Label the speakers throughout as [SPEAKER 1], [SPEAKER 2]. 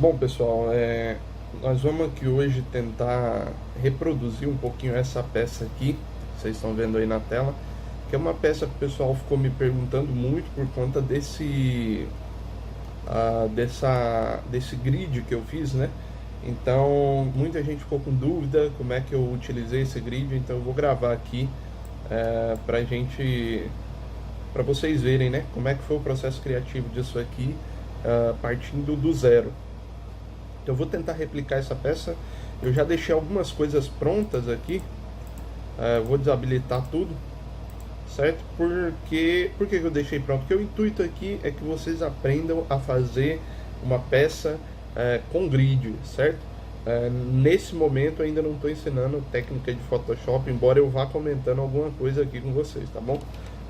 [SPEAKER 1] Bom, pessoal, nós vamos aqui hoje tentar reproduzir um pouquinho essa peça aqui, que vocês estão vendo aí na tela, que é uma peça que o pessoal ficou me perguntando muito por conta desse grid que eu fiz, né? Então, muita gente ficou com dúvida como é que eu utilizei esse grid, então eu vou gravar aqui para vocês verem, né, como é que foi o processo criativo disso aqui, partindo do zero. Então eu vou tentar replicar essa peça. Eu já deixei algumas coisas prontas aqui. Vou desabilitar tudo, certo? Por que eu deixei pronto? Porque o intuito aqui é que vocês aprendam a fazer uma peça com grid, certo? Nesse momento ainda não estou ensinando técnica de Photoshop, embora eu vá comentando alguma coisa aqui com vocês, tá bom?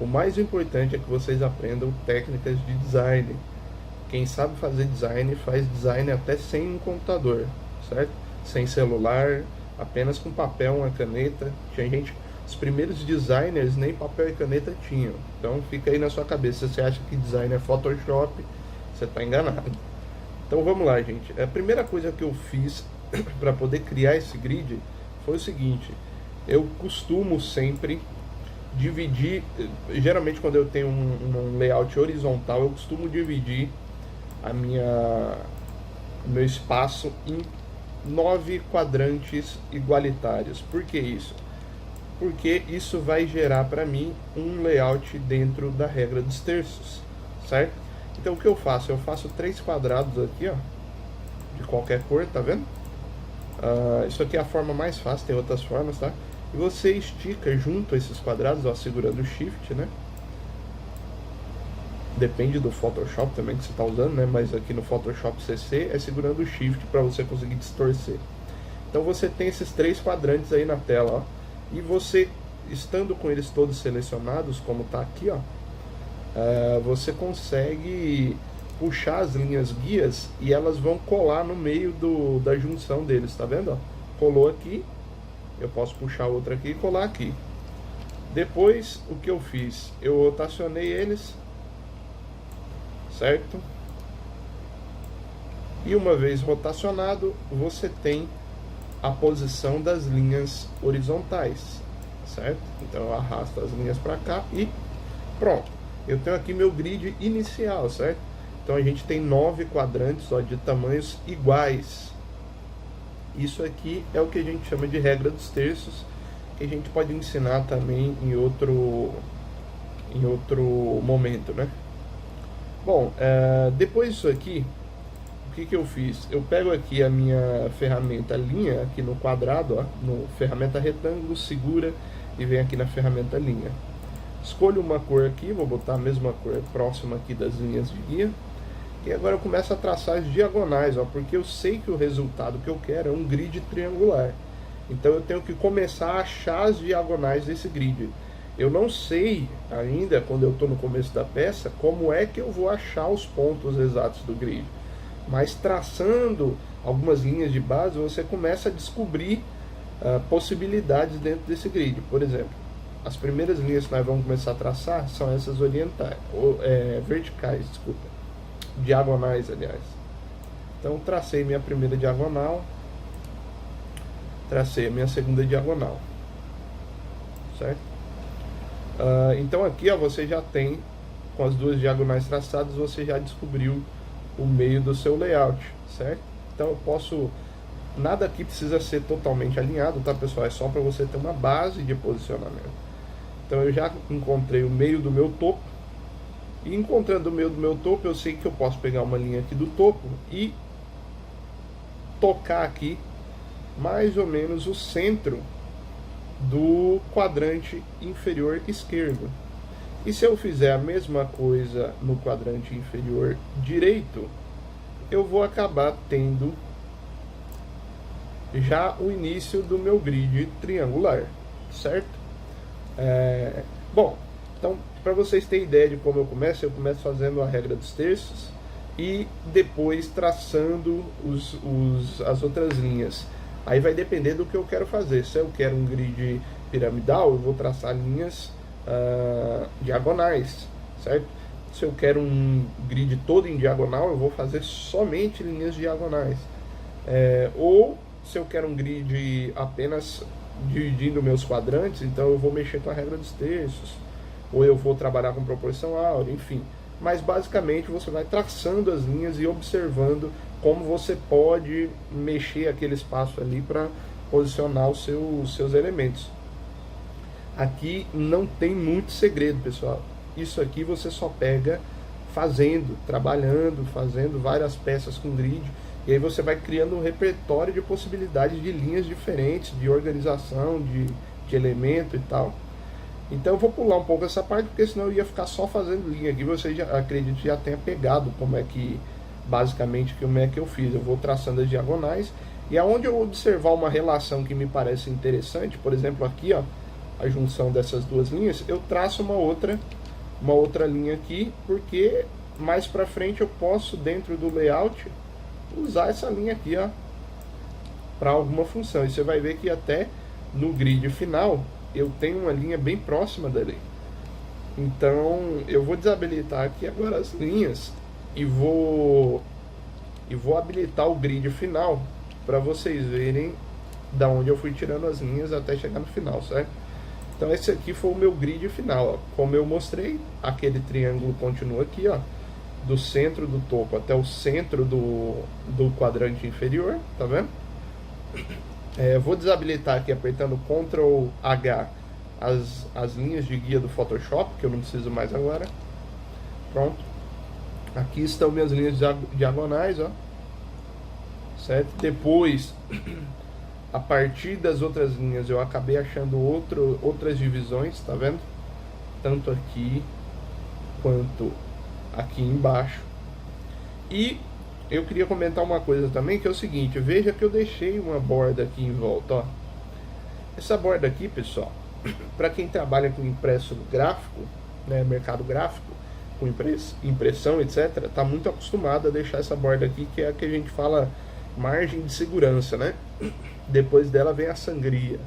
[SPEAKER 1] O mais importante é que vocês aprendam técnicas de design. Quem sabe fazer design, faz design até sem um computador, certo? Sem celular, apenas com papel, uma caneta. Tinha gente, os primeiros designers nem papel e caneta tinham. Então fica aí na sua cabeça, se você acha que design é Photoshop, você está enganado. Então vamos lá, gente. A primeira coisa que eu fiz para poder criar esse grid foi o seguinte: eu costumo sempre dividir, geralmente quando eu tenho um layout horizontal, eu costumo dividir o meu espaço em 9 quadrantes igualitários. Por que isso? Porque isso vai gerar para mim um layout dentro da regra dos terços, certo? Então o que eu faço? Eu faço 3 quadrados aqui, ó, de qualquer cor, tá vendo? Isso aqui é a forma mais fácil, tem outras formas, tá? E você estica junto a esses quadrados, ó, segurando o Shift, né? Depende do Photoshop também que você está usando, né? Mas aqui no Photoshop CC é segurando o Shift para você conseguir distorcer. Então você tem esses 3 quadrantes aí na tela, ó. E você, estando com eles todos selecionados, como está aqui, ó, você consegue puxar as linhas guias e elas vão colar no meio da junção deles, tá vendo? Ó? Colou aqui, eu posso puxar outra aqui e colar aqui. Depois, o que eu fiz? Eu rotacionei eles, certo? E uma vez rotacionado, você tem a posição das linhas horizontais, certo? Então eu arrasto as linhas para cá e pronto. Eu tenho aqui meu grid inicial, certo? Então a gente tem 9 quadrantes, ó, de tamanhos iguais. Isso aqui é o que a gente chama de regra dos terços, que a gente pode ensinar também em outro momento, né? Bom, depois disso aqui, o que eu fiz? Eu pego aqui a minha ferramenta linha, aqui no quadrado, ó, no ferramenta retângulo, segura e vem aqui na ferramenta linha. Escolho uma cor aqui, vou botar a mesma cor próxima aqui das linhas de guia. E agora eu começo a traçar as diagonais, ó, porque eu sei que o resultado que eu quero é um grid triangular. Então eu tenho que começar a achar as diagonais desse grid. Eu não sei ainda, quando eu estou no começo da peça, como é que eu vou achar os pontos exatos do grid. Mas traçando algumas linhas de base, você começa a descobrir possibilidades dentro desse grid. Por exemplo, as primeiras linhas que nós vamos começar a traçar são essas verticais, desculpa. Diagonais, aliás. Então tracei minha primeira diagonal, tracei a minha segunda diagonal, certo? Então aqui, ó, você já tem, com as duas diagonais traçadas, você já descobriu o meio do seu layout, certo? Então eu posso, nada aqui precisa ser totalmente alinhado, tá, pessoal? É só para você ter uma base de posicionamento. Então eu já encontrei o meio do meu topo, e encontrando o meio do meu topo, eu sei que eu posso pegar uma linha aqui do topo e tocar aqui mais ou menos o centro do quadrante inferior esquerdo. E se eu fizer a mesma coisa no quadrante inferior direito, eu vou acabar tendo já o início do meu grid triangular, certo? Bom, então, para vocês terem ideia de como eu começo fazendo a regra dos terços e depois traçando as outras linhas. Aí vai depender do que eu quero fazer. Se eu quero um grid piramidal, eu vou traçar linhas diagonais, certo? Se eu quero um grid todo em diagonal, eu vou fazer somente linhas diagonais. Ou se eu quero um grid apenas dividindo meus quadrantes, então eu vou mexer com a regra dos terços, ou eu vou trabalhar com proporção áurea, enfim. Mas basicamente você vai traçando as linhas e observando como você pode mexer aquele espaço ali para posicionar os seus elementos. Aqui não tem muito segredo, pessoal. Isso aqui você só pega fazendo, trabalhando, fazendo várias peças com grid, e aí você vai criando um repertório de possibilidades de linhas diferentes, de organização, de elemento e tal. Então eu vou pular um pouco essa parte, porque senão eu ia ficar só fazendo linha aqui. Você já, acredito, já tenha pegado como é que, basicamente, como é que eu fiz. Eu vou traçando as diagonais, e aonde eu observar uma relação que me parece interessante, por exemplo aqui, ó, a junção dessas duas linhas, eu traço uma outra linha aqui, porque mais para frente eu posso, dentro do layout, usar essa linha aqui, ó, para alguma função. E você vai ver que até no grid final eu tenho uma linha bem próxima dali. Então eu vou desabilitar aqui agora as linhas e vou habilitar o grid final para vocês verem da onde eu fui tirando as linhas até chegar no final, certo? Então esse aqui foi o meu grid final, ó. Como eu mostrei, aquele triângulo continua aqui, ó, do centro do topo até o centro do quadrante inferior, tá vendo? Vou desabilitar aqui apertando Ctrl H as linhas de guia do Photoshop, que eu não preciso mais agora. Pronto. Aqui estão minhas linhas diagonais, ó. Certo? Depois, a partir das outras linhas, eu acabei achando outras divisões, tá vendo? Tanto aqui quanto aqui embaixo. E eu queria comentar uma coisa também, que é o seguinte: veja que eu deixei uma borda aqui em volta, ó. Essa borda aqui, pessoal, para quem trabalha com impresso gráfico, né, mercado gráfico, com impressão, etc., tá muito acostumado a deixar essa borda aqui, que é a que a gente fala margem de segurança, né? Depois dela vem a sangria.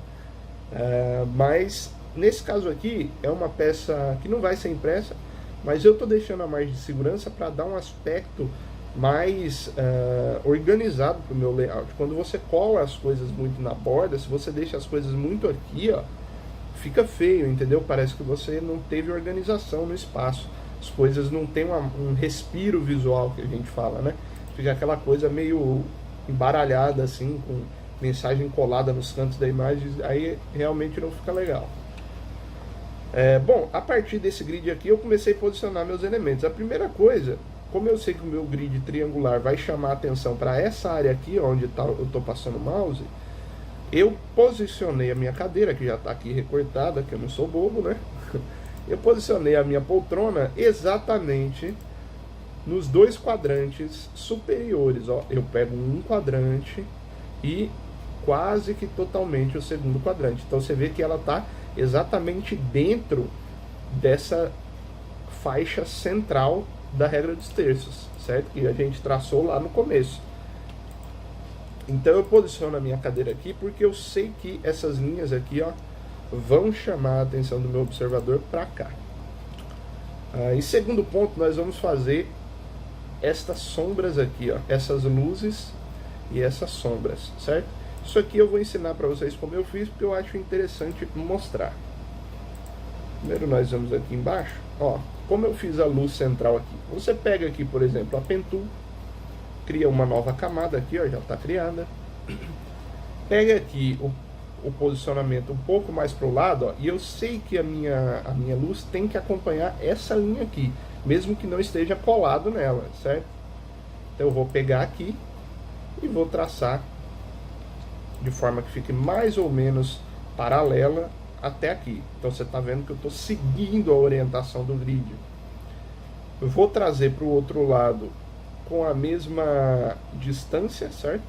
[SPEAKER 1] Mas nesse caso aqui é uma peça que não vai ser impressa, mas eu tô deixando a margem de segurança para dar um aspecto mais organizado para o meu layout. Quando você cola as coisas muito na borda, se você deixa as coisas muito aqui, ó, fica feio, entendeu? Parece que você não teve organização no espaço. As coisas não tem um respiro visual, que a gente fala, né? Fica aquela coisa meio embaralhada assim, com mensagem colada nos cantos da imagem, aí realmente não fica legal. Bom, a partir desse grid aqui eu comecei a posicionar meus elementos. A primeira coisa, como eu sei que o meu grid triangular vai chamar a atenção para essa área aqui, onde eu estou passando o mouse, eu posicionei a minha cadeira, que já está aqui recortada, que eu não sou bobo, né? Eu posicionei a minha poltrona exatamente nos dois quadrantes superiores, ó. Eu pego um quadrante e quase que totalmente o segundo quadrante. Então você vê que ela está exatamente dentro dessa faixa central da regra dos terços, certo? Que a gente traçou lá no começo. Então eu posiciono a minha cadeira aqui porque eu sei que essas linhas aqui, ó, vão chamar a atenção do meu observador para cá. Em segundo ponto, nós vamos fazer estas sombras aqui, ó, essas luzes e essas sombras, certo? Isso aqui eu vou ensinar para vocês como eu fiz, porque eu acho interessante mostrar. Primeiro nós vamos aqui embaixo, ó, como eu fiz a luz central aqui. Você pega aqui, por exemplo, a Pen Tool, cria uma nova camada aqui, ó, já está criada. Pega aqui o posicionamento um pouco mais para o lado, ó, e eu sei que a minha luz tem que acompanhar essa linha aqui, mesmo que não esteja colado nela, certo? Então eu vou pegar aqui e vou traçar de forma que fique mais ou menos paralela até aqui. Então você está vendo que eu estou seguindo a orientação do grid. Eu vou trazer para o outro lado com a mesma distância, certo?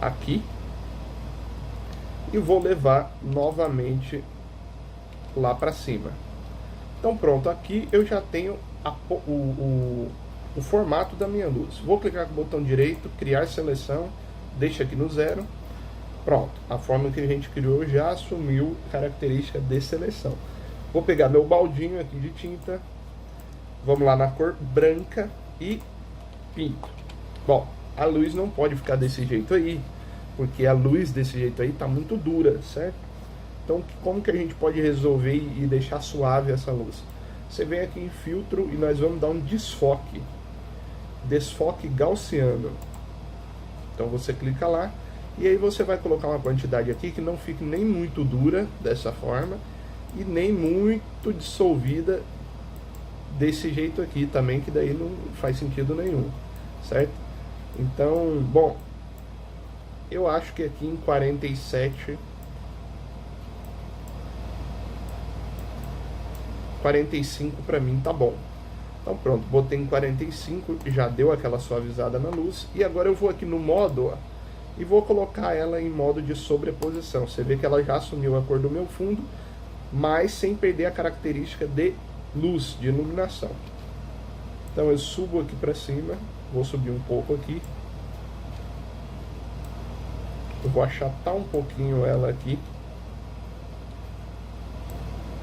[SPEAKER 1] Aqui. E vou levar novamente lá para cima. Então pronto, aqui eu já tenho o formato da minha luz. Vou clicar com o botão direito, criar seleção, deixa aqui no 0. Pronto, a forma que a gente criou já assumiu característica de seleção. Vou pegar meu baldinho aqui de tinta, vamos lá na cor branca e pinto. Bom, a luz não pode ficar desse jeito aí, porque a luz desse jeito aí tá muito dura, certo? Então, como que a gente pode resolver e deixar suave essa luz? Você vem aqui em filtro e nós vamos dar um desfoque. Desfoque gaussiano. Então você clica lá e aí você vai colocar uma quantidade aqui que não fique nem muito dura dessa forma e nem muito dissolvida desse jeito aqui também, que daí não faz sentido nenhum, certo? Então, bom, eu acho que aqui em 47, 45 para mim tá bom. Então pronto, botei em 45, já deu aquela suavizada na luz. E agora eu vou aqui no modo, ó, e vou colocar ela em modo de sobreposição. Você vê que ela já assumiu a cor do meu fundo, mas sem perder a característica de luz, de iluminação. Então eu subo aqui para cima, vou subir um pouco aqui. Eu vou achatar um pouquinho ela aqui.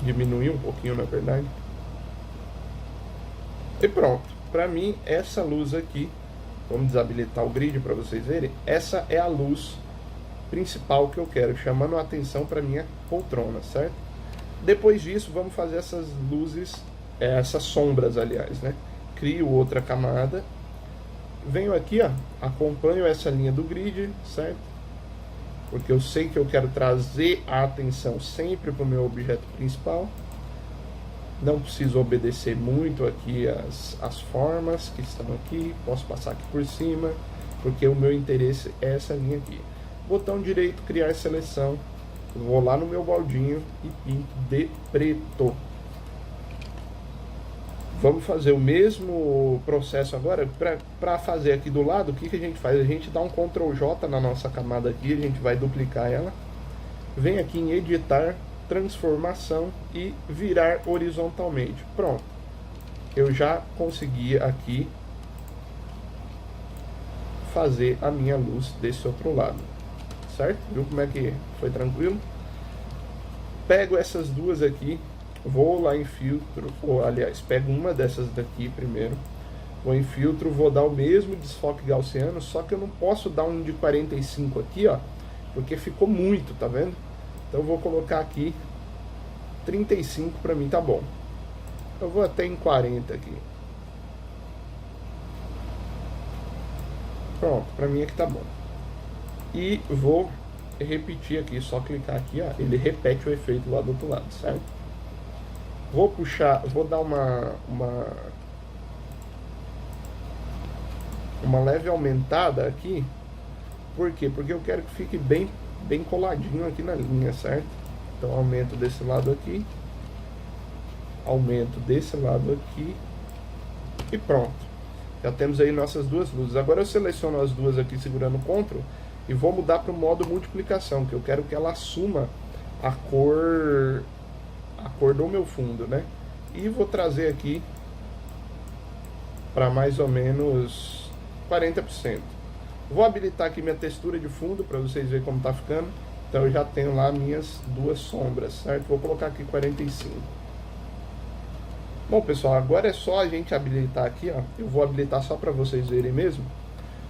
[SPEAKER 1] Diminuir um pouquinho, na verdade. E pronto. Para mim, essa luz aqui, vamos desabilitar o grid para vocês verem. Essa é a luz principal que eu quero, chamando a atenção para minha poltrona, certo? Depois disso, vamos fazer essas luzes, essas sombras, aliás, né? Crio outra camada. Venho aqui, ó, acompanho essa linha do grid, certo? Porque eu sei que eu quero trazer a atenção sempre para o meu objeto principal. Não preciso obedecer muito aqui as formas que estão aqui. Posso passar aqui por cima, porque o meu interesse é essa linha aqui. Botão direito, criar seleção. Vou lá no meu baldinho e pinto de preto. Vamos fazer o mesmo processo agora. Para fazer aqui do lado, o que a gente faz? A gente dá um Ctrl J na nossa camada aqui, a gente vai duplicar ela. Vem aqui em editar, transformação e virar horizontalmente. Pronto. Eu já consegui aqui fazer a minha luz desse outro lado. Certo? Viu como é que foi tranquilo? Pego essas duas aqui. Vou lá em filtro, ou aliás, pego uma dessas daqui primeiro. Vou em filtro, vou dar o mesmo desfoque gaussiano, só que eu não posso dar um de 45 aqui, ó, porque ficou muito, tá vendo? Então eu vou colocar aqui 35, pra mim tá bom. Eu vou até em 40 aqui. Pronto, pra mim aqui tá bom. E vou repetir aqui, só clicar aqui, ó, ele repete o efeito lá do outro lado, certo? Vou puxar, vou dar uma leve aumentada aqui. Por quê? Porque eu quero que fique bem coladinho aqui na linha, certo? Então aumento desse lado aqui, aumento desse lado aqui e pronto. Já temos aí nossas duas luzes. Agora eu seleciono as duas aqui segurando Ctrl e vou mudar para o modo multiplicação, que eu quero que ela assuma a cor do meu fundo, né? E vou trazer aqui para mais ou menos 40%. Vou habilitar aqui minha textura de fundo para vocês verem como tá ficando. Então eu já tenho lá minhas duas sombras, certo? Vou colocar aqui 45. Bom, pessoal, agora é só a gente habilitar aqui, ó. Eu vou habilitar só para vocês verem mesmo.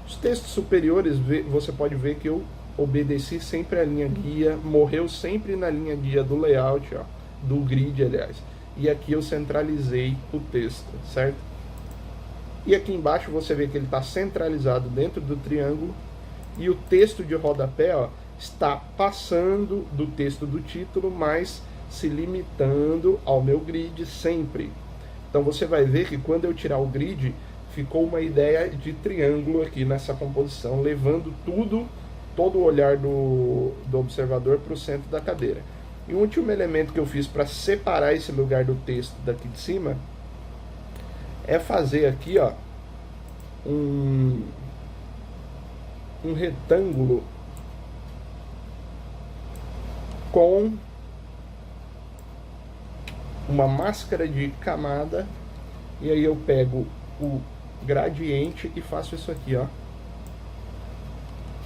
[SPEAKER 1] Os textos superiores, você pode ver que eu obedeci sempre a linha guia, morreu sempre na linha guia do layout, ó, do grid, aliás. E aqui eu centralizei o texto, certo? E aqui embaixo você vê que ele está centralizado dentro do triângulo. E o texto de rodapé, ó, está passando do texto do título, mas se limitando ao meu grid sempre. Então você vai ver que quando eu tirar o grid, ficou uma ideia de triângulo aqui nessa composição, levando todo o olhar do observador para o centro da cadeira. E o último elemento que eu fiz para separar esse lugar do texto daqui de cima é fazer aqui, ó, um retângulo com uma máscara de camada, e aí eu pego o gradiente e faço isso aqui, ó.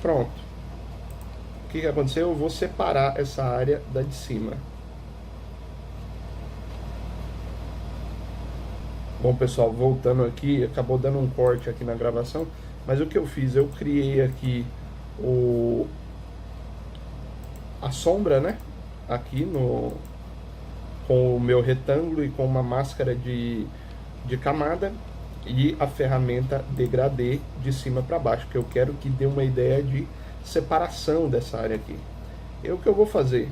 [SPEAKER 1] Pronto. O que aconteceu? Eu vou separar essa área da de cima. Bom, pessoal, voltando aqui, acabou dando um corte aqui na gravação, mas o que eu fiz? Eu criei aqui a sombra, né? Aqui com o meu retângulo e com uma máscara de camada e a ferramenta degradê de cima para baixo, que eu quero que dê uma ideia de separação dessa área aqui. O que eu vou fazer?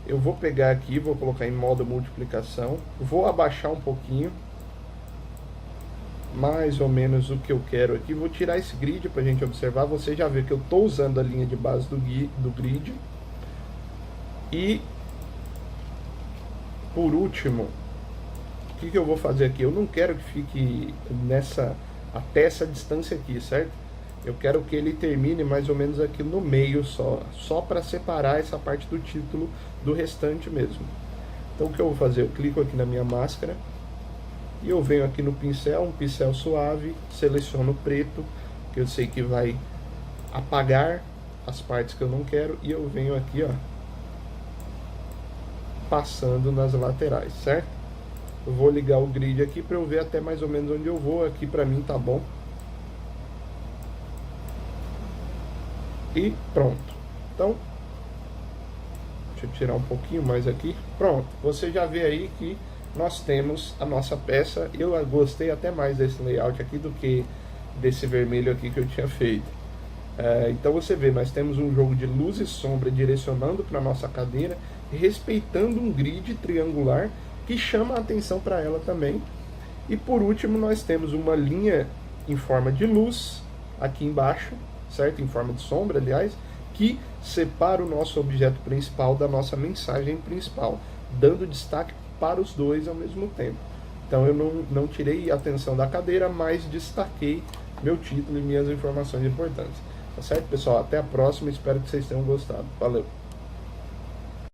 [SPEAKER 1] Eu vou pegar aqui, vou colocar em modo multiplicação, vou abaixar um pouquinho, mais ou menos o que eu quero aqui. Vou tirar esse grid para a gente observar. Você já vê que eu estou usando a linha de base do grid. E por último, o que eu vou fazer aqui? Eu não quero que fique até essa distância aqui, certo? Eu quero que ele termine mais ou menos aqui no meio só para separar essa parte do título do restante mesmo. Então o que eu vou fazer? Eu clico aqui na minha máscara e eu venho aqui no pincel, um pincel suave, seleciono o preto, que eu sei que vai apagar as partes que eu não quero, e eu venho aqui, ó, passando nas laterais, certo? Eu vou ligar o grid aqui para eu ver até mais ou menos onde eu vou. Aqui para mim tá bom. E pronto. Então, deixa eu tirar um pouquinho mais aqui. Pronto, você já vê aí que nós temos a nossa peça. Eu gostei até mais desse layout aqui do que desse vermelho aqui que eu tinha feito. Então você vê, nós temos um jogo de luz e sombra direcionando para a nossa cadeira, respeitando um grid triangular que chama a atenção para ela também. E por último nós temos uma linha em forma de luz aqui embaixo, certo? Em forma de sombra, aliás, que separa o nosso objeto principal da nossa mensagem principal, dando destaque para os dois ao mesmo tempo. Então eu não tirei a atenção da cadeira, mas destaquei meu título e minhas informações importantes. Tá certo, pessoal? Até a próxima, espero que vocês tenham gostado. Valeu!